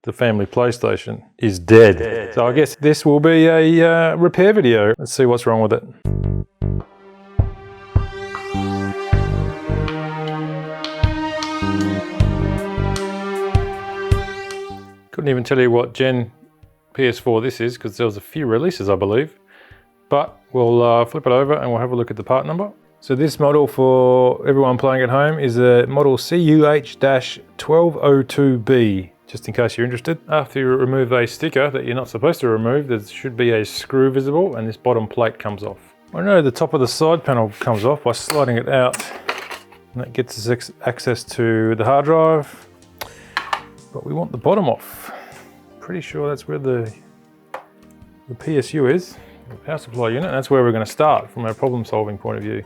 the family PlayStation is dead. So I guess this will be a repair video. Let's see what's wrong with it. Couldn't even tell you what gen PS4 this is because there was a few releases, I believe. But we'll flip it over and we'll have a look at the part number. So this model, for everyone playing at home, is a model CUH-1202B, just in case you're interested. After you remove a sticker that you're not supposed to remove, there should be a screw visible and this bottom plate comes off. I know the top of the side panel comes off by sliding it out, and that gets us access to the hard drive. But we want the bottom off. Pretty sure that's where the PSU is, the power supply unit. That's where we're going to start from our problem solving point of view.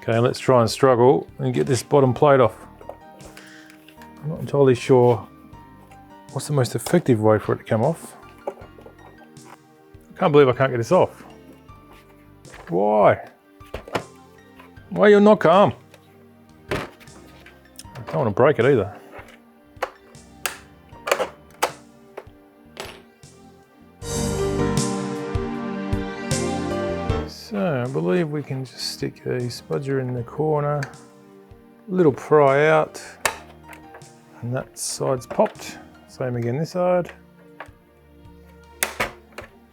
Okay, let's try and struggle and get this bottom plate off. I'm not entirely sure what's the most effective way for it to come off. I can't believe I can't get this off. Why? Why are you not calm? I don't want to break it either. So I believe we can just stick a spudger in the corner, a little pry out, and that side's popped. Same again this side.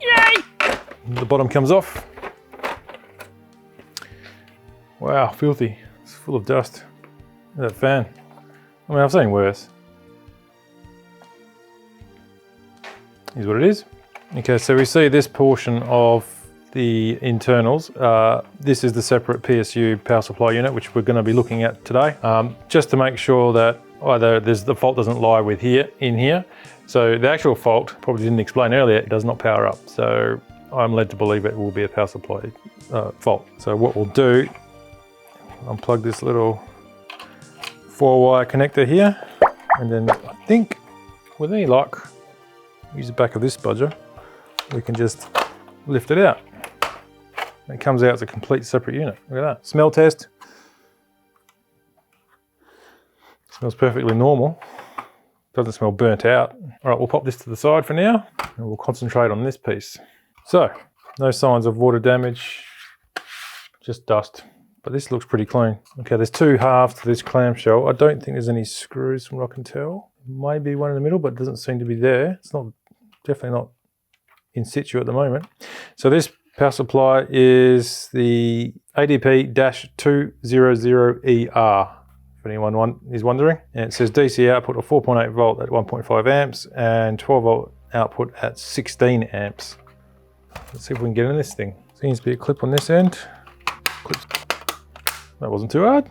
Yay! The bottom comes off. Wow, filthy. It's full of dust. Look at that fan. I mean, I've seen worse. Here's what it is. Okay, so we see this portion of the internals. This is the separate PSU power supply unit, which we're going to be looking at today, just to make sure that either the fault doesn't lie with in here. So the actual fault, probably didn't explain earlier, it does not power up. So I'm led to believe it will be a power supply fault. So what we'll do, unplug this little 4-wire connector here, and then I think with any luck, use the back of this spudger, we can just lift it out. It comes out as a complete separate unit. Look at that. Smell test. Smells perfectly normal. Doesn't smell burnt out. All right, we'll pop this to the side for now and we'll concentrate on this piece. So, no signs of water damage, just dust. But this looks pretty clean. Okay, there's two halves to this clamshell. I don't think there's any screws from what I can tell. Maybe one in the middle, but it doesn't seem to be there. It's not, definitely not in situ at the moment. So this power supply is the ADP-200ER, if anyone is wondering. And it says DC output of 4.8 volt at 1.5 amps and 12 volt output at 16 amps. Let's see if we can get in this thing. Seems to be a clip on this end. Clips. That wasn't too hard.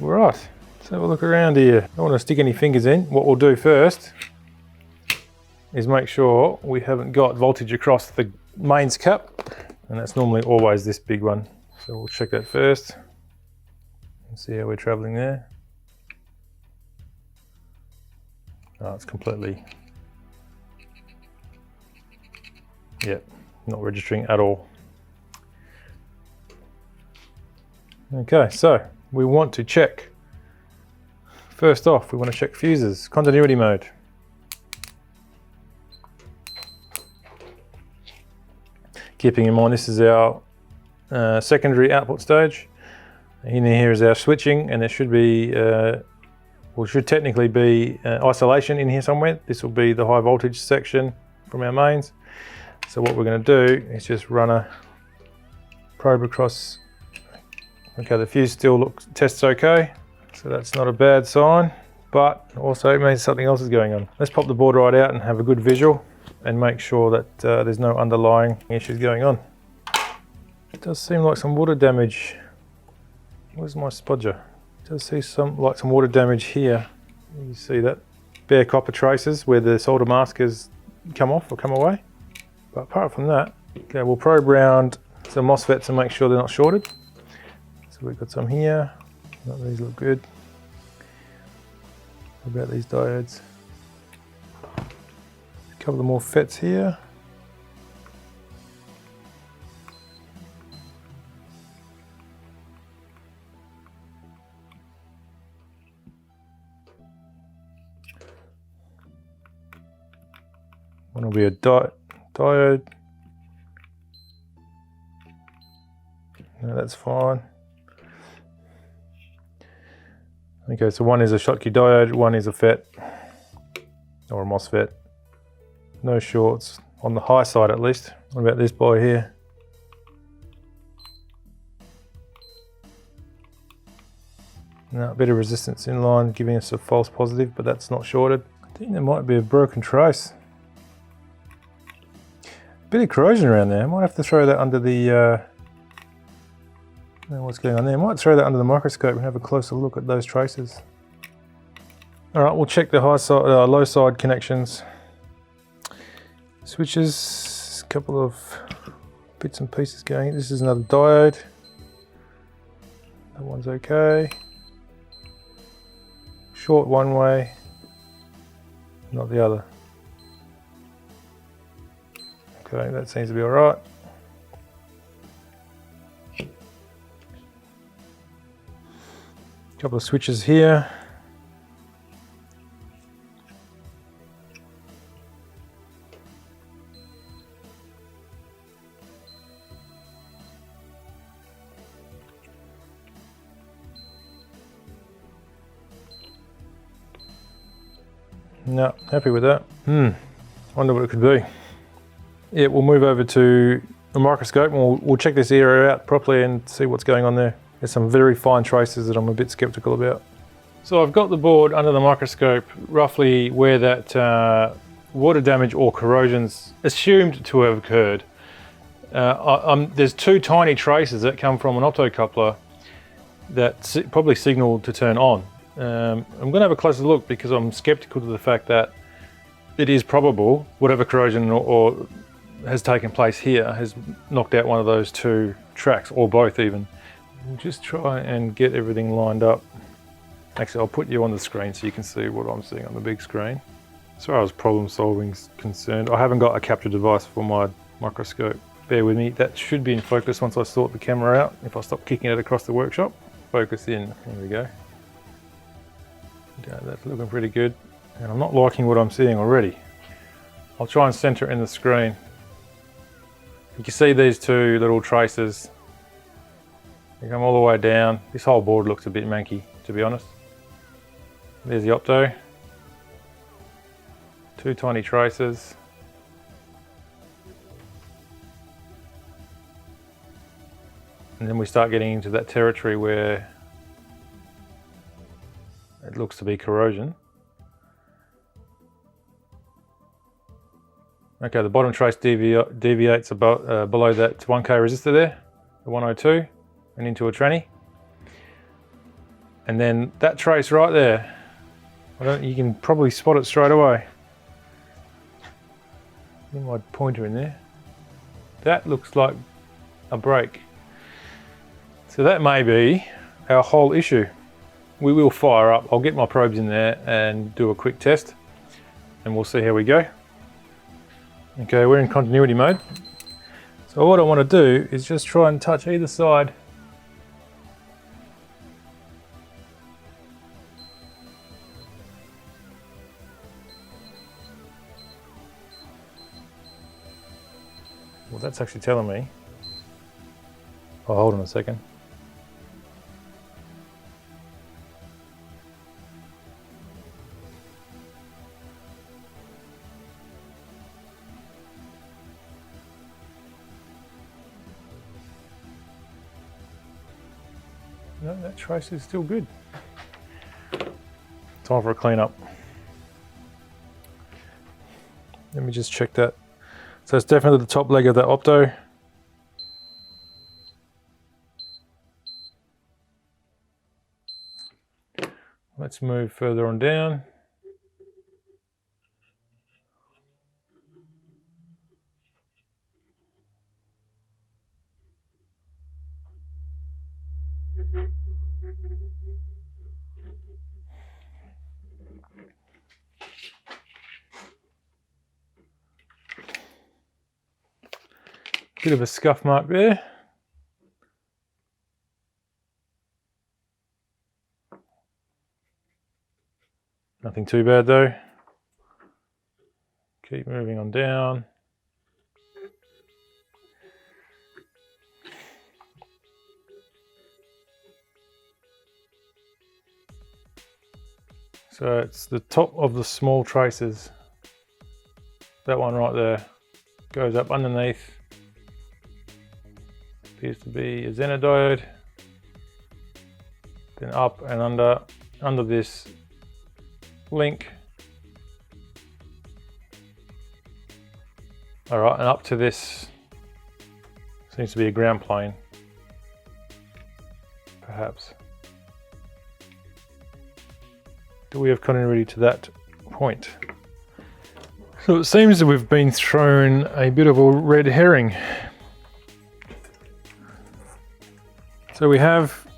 All right, let's have a look around here. I don't want to stick any fingers in. What we'll do first is make sure we haven't got voltage across the mains cap, and that's normally always this big one. So we'll check that first and see how we're traveling there. Oh, it's completely, yep, not registering at all. Okay, so we want to check, first off, we want to check fuses, continuity mode. Keeping in mind this is our secondary output stage. In here is our switching, and there should be, well, should technically be isolation in here somewhere. This will be the high voltage section from our mains. So what we're going to do is just run a probe across. Okay, the fuse still tests okay, so that's not a bad sign, but also it means something else is going on. Let's pop the board right out and have a good visual and make sure that there's no underlying issues going on. It does seem like some water damage. Where's my spudger? It does see some water damage here. You see that? Bare copper traces where the solder mask has come off or come away. But apart from that, okay, we'll probe around some MOSFETs and make sure they're not shorted. So we've got some here. These look good. What about these diodes? A couple of more FETs here. One will be a diode. No, that's fine. Okay, so one is a Schottky diode, one is a FET or a MOSFET. No shorts on the high side at least. What about this boy here? No, a bit of resistance in line giving us a false positive, but that's not shorted. I think there might be a broken trace. Bit of corrosion around there. I might have to throw that under the, I don't know what's going on there. I might throw that under the microscope and have a closer look at those traces. All right, we'll check the high side, low side connections. Switches, a couple of bits and pieces going. This is another diode. That one's okay. Short one way, not the other. Okay, that seems to be all right. Couple of switches here. No, happy with that. Wonder what it could be. Yeah, we'll move over to the microscope and we'll check this area out properly and see what's going on there. There's some very fine traces that I'm a bit skeptical about. So I've got the board under the microscope, roughly where that water damage or corrosion's assumed to have occurred. There's two tiny traces that come from an optocoupler that probably signaled to turn on. I'm going to have a closer look because I'm skeptical to the fact that it is probable whatever corrosion or has taken place here has knocked out one of those two tracks, or both even. We'll just try and get everything lined up. Actually, I'll put you on the screen so you can see what I'm seeing on the big screen. As far as problem solving is concerned, I haven't got a capture device for my microscope. Bear with me, that should be in focus once I sort the camera out. If I stop kicking it across the workshop, focus in, there we go. Okay, that's looking pretty good. And I'm not liking what I'm seeing already. I'll try and center it in the screen. You can see these two little traces. They come all the way down. This whole board looks a bit manky, to be honest. There's the opto. Two tiny traces. And then we start getting into that territory where it looks to be corrosion. Okay, the bottom trace deviates about, below that 1K resistor there, the 102, and into a tranny. And then that trace right there, you can probably spot it straight away. Get my pointer in there. That looks like a break. So that may be our whole issue. We will fire up. I'll get my probes in there and do a quick test and we'll see how we go. Okay, we're in continuity mode. So what I want to do is just try and touch either side. Well, that's actually telling me. Oh, hold on a second. No, that trace is still good. Time for a clean-up. Let me just check that. So it's definitely the top leg of that opto. Let's move further on down. Bit of a scuff mark there. Nothing too bad though. Keep moving on down. So it's the top of the small traces. That one right there goes up underneath. Appears to be a Zener diode. Then up and under this link. All right, and up to this seems to be a ground plane, perhaps. Do we have continuity to that point? So it seems that we've been thrown a bit of a red herring. So we have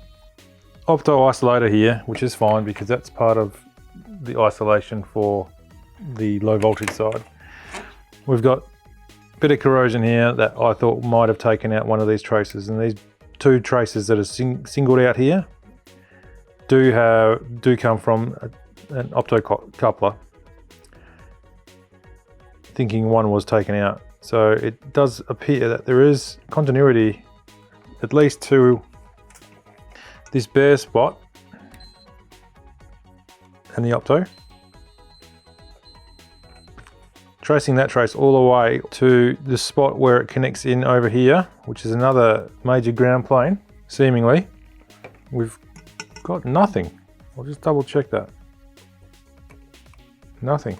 opto isolator here, which is fine because that's part of the isolation for the low voltage side. We've got a bit of corrosion here that I thought might have taken out one of these traces, and these two traces that are singled out here do come from an opto coupler. Thinking one was taken out. So it does appear that there is continuity at least to this bare spot and the opto. Tracing that trace all the way to the spot where it connects in over here, which is another major ground plane, seemingly. We've got nothing. I'll just double check that. Nothing.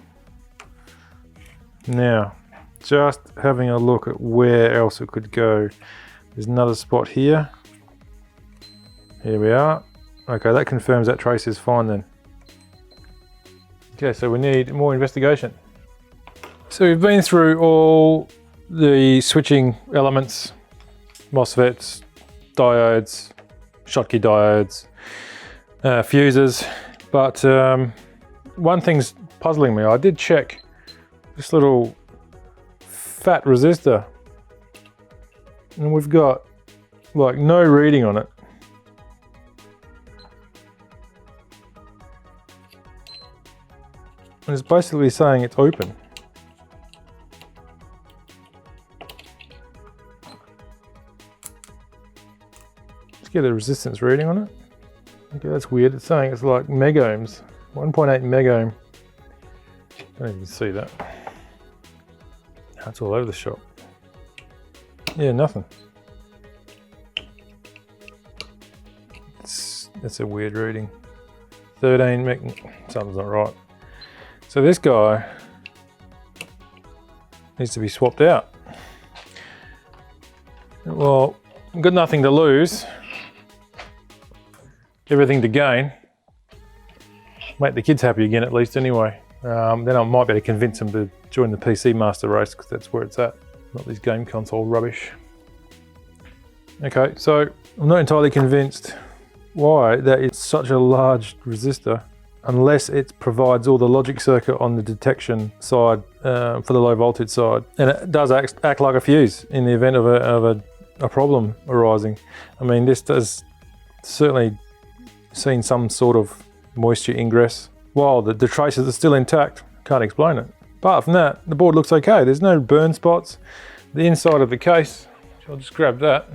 Now, just having a look at where else it could go. There's another spot here. Here we are. Okay, that confirms that trace is fine then. Okay, so we need more investigation. So we've been through all the switching elements, MOSFETs, diodes, Schottky diodes, fuses, but one thing's puzzling me. I did check this little fat resistor and we've got like no reading on it. And it's basically saying it's open. Let's get a resistance reading on it. Okay, that's weird. It's saying it's like megohms, 1.8 megohm. I don't even see that. That's all over the shop. Yeah, nothing. That's a weird reading. 13 meg, something's not right. So this guy needs to be swapped out. Well, I've got nothing to lose, everything to gain. Make the kids happy again at least anyway. Then I might be able to convince them to join the PC Master Race because that's where it's at, not this game console rubbish. Okay, so I'm not entirely convinced why that is such a large resistor unless it provides all the logic circuit on the detection side for the low voltage side. And it does act like a fuse in the event of a problem arising. I mean, this does certainly seen some sort of moisture ingress while the traces are still intact. Can't explain it. Apart from that, the board looks okay. There's no burn spots. The inside of the case, I'll just grab that.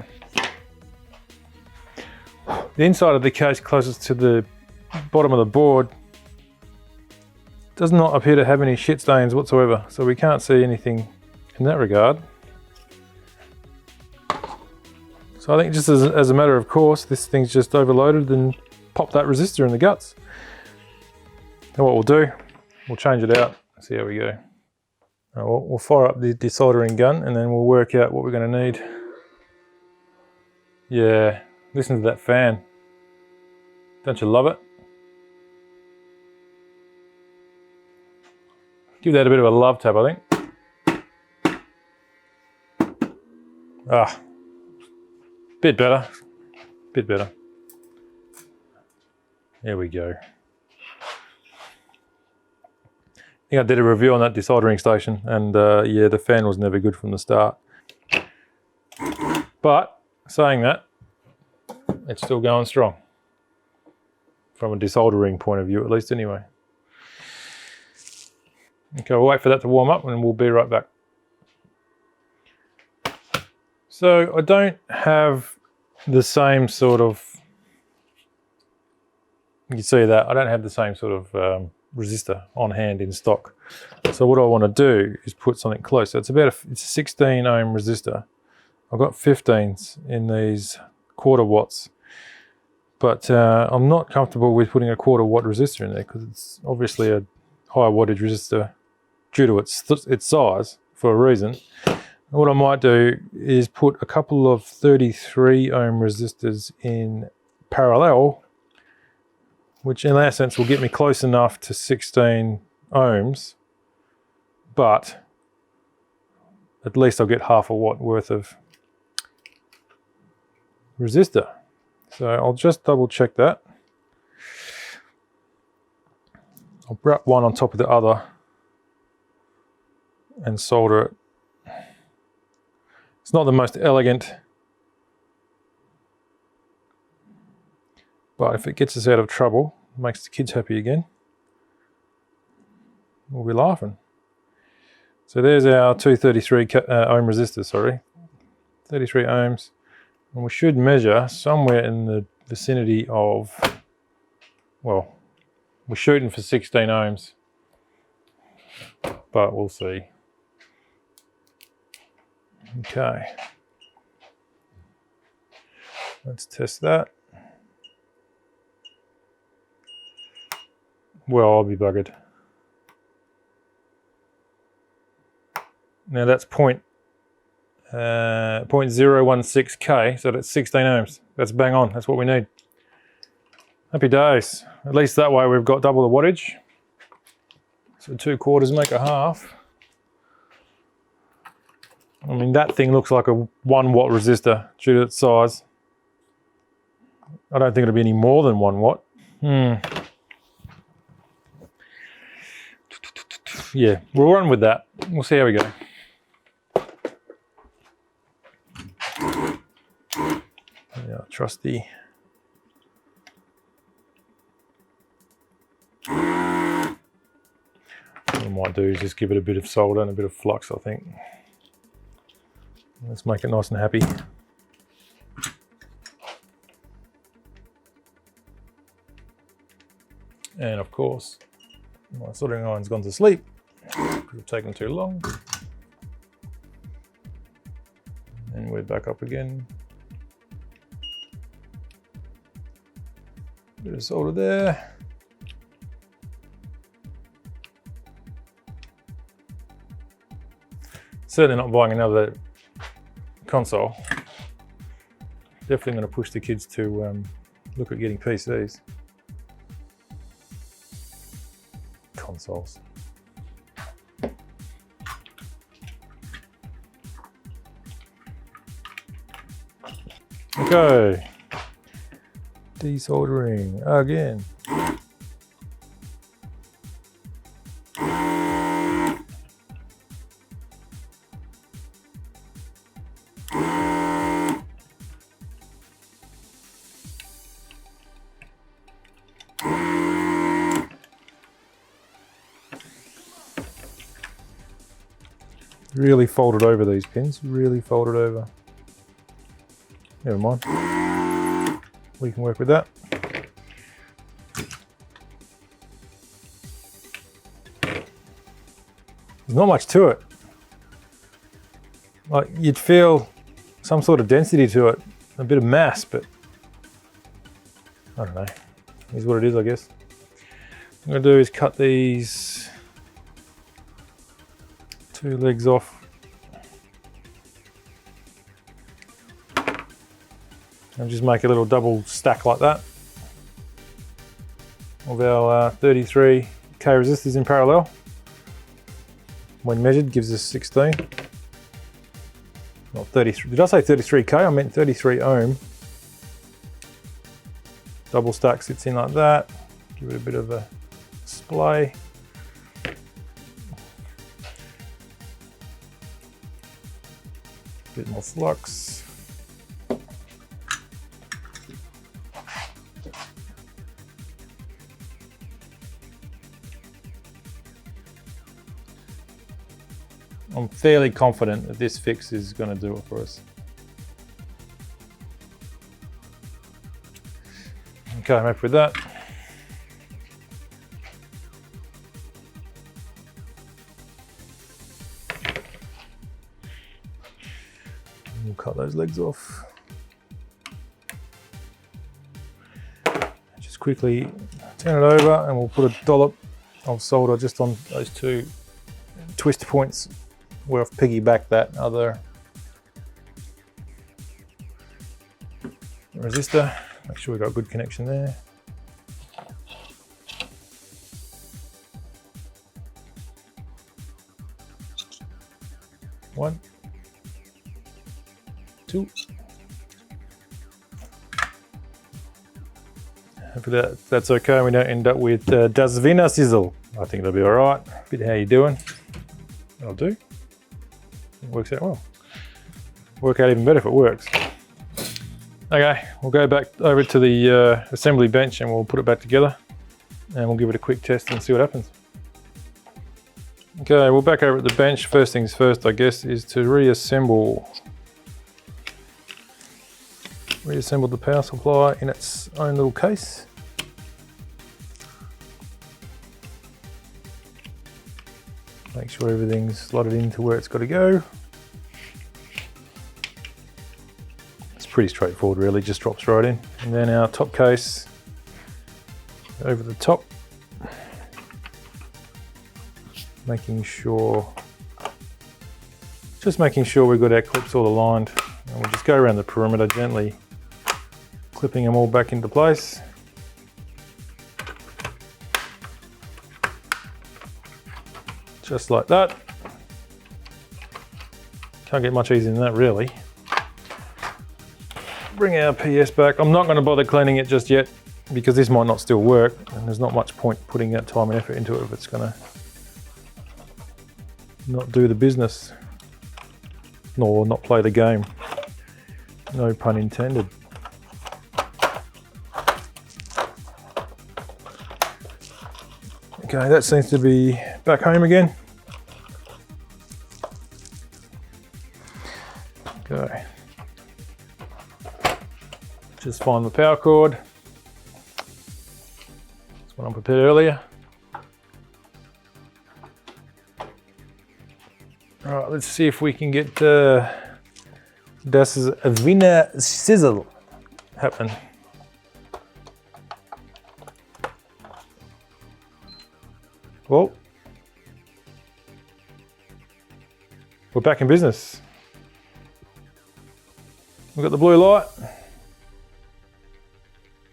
The inside of the case closest to the bottom of the board does not appear to have any shit stains whatsoever, so we can't see anything in that regard. So I think just as a matter of course, this thing's just overloaded and pop that resistor in the guts. And what we'll do, we'll change it out and see how we go. We'll fire up the desoldering gun and then we'll work out what we're going to need. Yeah, listen to that fan. Don't you love it? Give that a bit of a love tap, I think. Ah, bit better, bit better. There we go. I think I did a review on that desoldering station and yeah, the fan was never good from the start. But saying that, it's still going strong. From a desoldering point of view, at least anyway. Okay, we'll wait for that to warm up and we'll be right back. So I don't have the same sort of, you can see that I don't have the same sort of resistor on hand in stock. So what I want to do is put something close. So it's it's a 16 ohm resistor. I've got 15s in these quarter watts, but I'm not comfortable with putting a quarter watt resistor in there because it's obviously a high wattage resistor due to its size for a reason. What I might do is put a couple of 33 ohm resistors in parallel, which in that sense will get me close enough to 16 ohms, but at least I'll get half a watt worth of resistor. So I'll just double check that. I'll wrap one on top of the other and solder it. It's not the most elegant, but if it gets us out of trouble, makes the kids happy again, we'll be laughing. So there's our 233 ohm resistors, sorry, 33 ohms, and we should measure somewhere in the vicinity of, well, we're shooting for 16 ohms, but we'll see. Okay, let's test that. Well, I'll be buggered. Now that's 0.016K, so that's 16 ohms. That's bang on, that's what we need. Happy days. At least that way we've got double the wattage. So 2/4 make a half. I mean, that thing looks like a 1 watt resistor due to its size. I don't think it'll be any more than 1 watt. Yeah, we'll run with that. We'll see how we go. Yeah, trusty. What I might do is just give it a bit of solder and a bit of flux, I think. Let's make it nice and happy. And of course, my soldering iron's gone to sleep. Could have taken too long. And we're back up again. Bit of solder there. Certainly not buying another console. Definitely going to push the kids to look at getting PCs. Consoles. Okay. Desoldering again. Really folded over these pins, really folded over. Never mind. We can work with that. There's not much to it. Like, you'd feel some sort of density to it, a bit of mass, but I don't know. Is what it is, I guess. What I'm gonna do is cut these 2 legs off. And just make a little double stack like that of our 33K resistors in parallel. When measured, gives us 16. Not 33. Did I say 33K? I meant 33 ohm. Double stack sits in like that. Give it a bit of a splay. Bit more flux. I'm fairly confident that this fix is going to do it for us. Okay, I'm happy with that. We'll cut those legs off. Just quickly turn it over and we'll put a dollop of solder just on those two twist points where I've piggybacked that other resistor. Make sure we've got a good connection there. One, two. Hopefully that's okay. We don't end up with Das Wiener Sizzle. I think that'll be all right. Bit how you doing? That'll do. It works out well. Work out even better if it works. Okay, we'll go back over to the assembly bench and we'll put it back together and we'll give it a quick test and see what happens. Okay, we're back over at the bench. First things first, I guess, is to reassemble the power supply in its own little case. Make sure everything's slotted into where it's got to go. It's pretty straightforward really, just drops right in. And then our top case over the top. Just making sure we've got our clips all aligned. And we'll just go around the perimeter gently, clipping them all back into place. Just like that. Can't get much easier than that really. Bring our PS back. I'm not going to bother cleaning it just yet because this might not still work and there's not much point putting that time and effort into it if it's going to not do the business, nor not play the game. No pun intended. Okay, that seems to be back home again. Okay. Just find the power cord. That's what I prepared earlier. All right, let's see if we can get Das Wiener Sizzle happen. Well, we're back in business. We've got the blue light.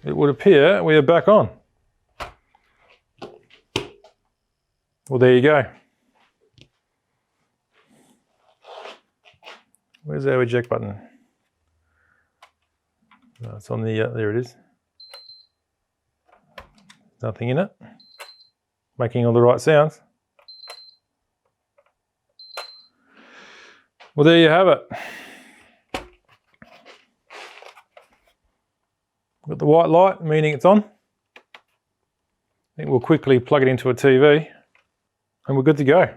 It would appear we are back on. Well, there you go. Where's our eject button? No, it's on the, there it is. Nothing in it. Making all the right sounds. Well, there you have it. Got the white light, meaning it's on. I think we'll quickly plug it into a TV and we're good to go.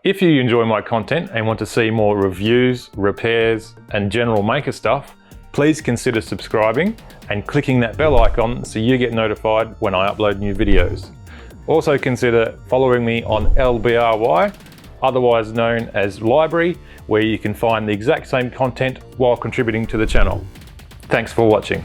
If you enjoy my content and want to see more reviews, repairs, and general maker stuff, please consider subscribing and clicking that bell icon so you get notified when I upload new videos. Also consider following me on LBRY, otherwise known as Library, where you can find the exact same content while contributing to the channel. Thanks for watching.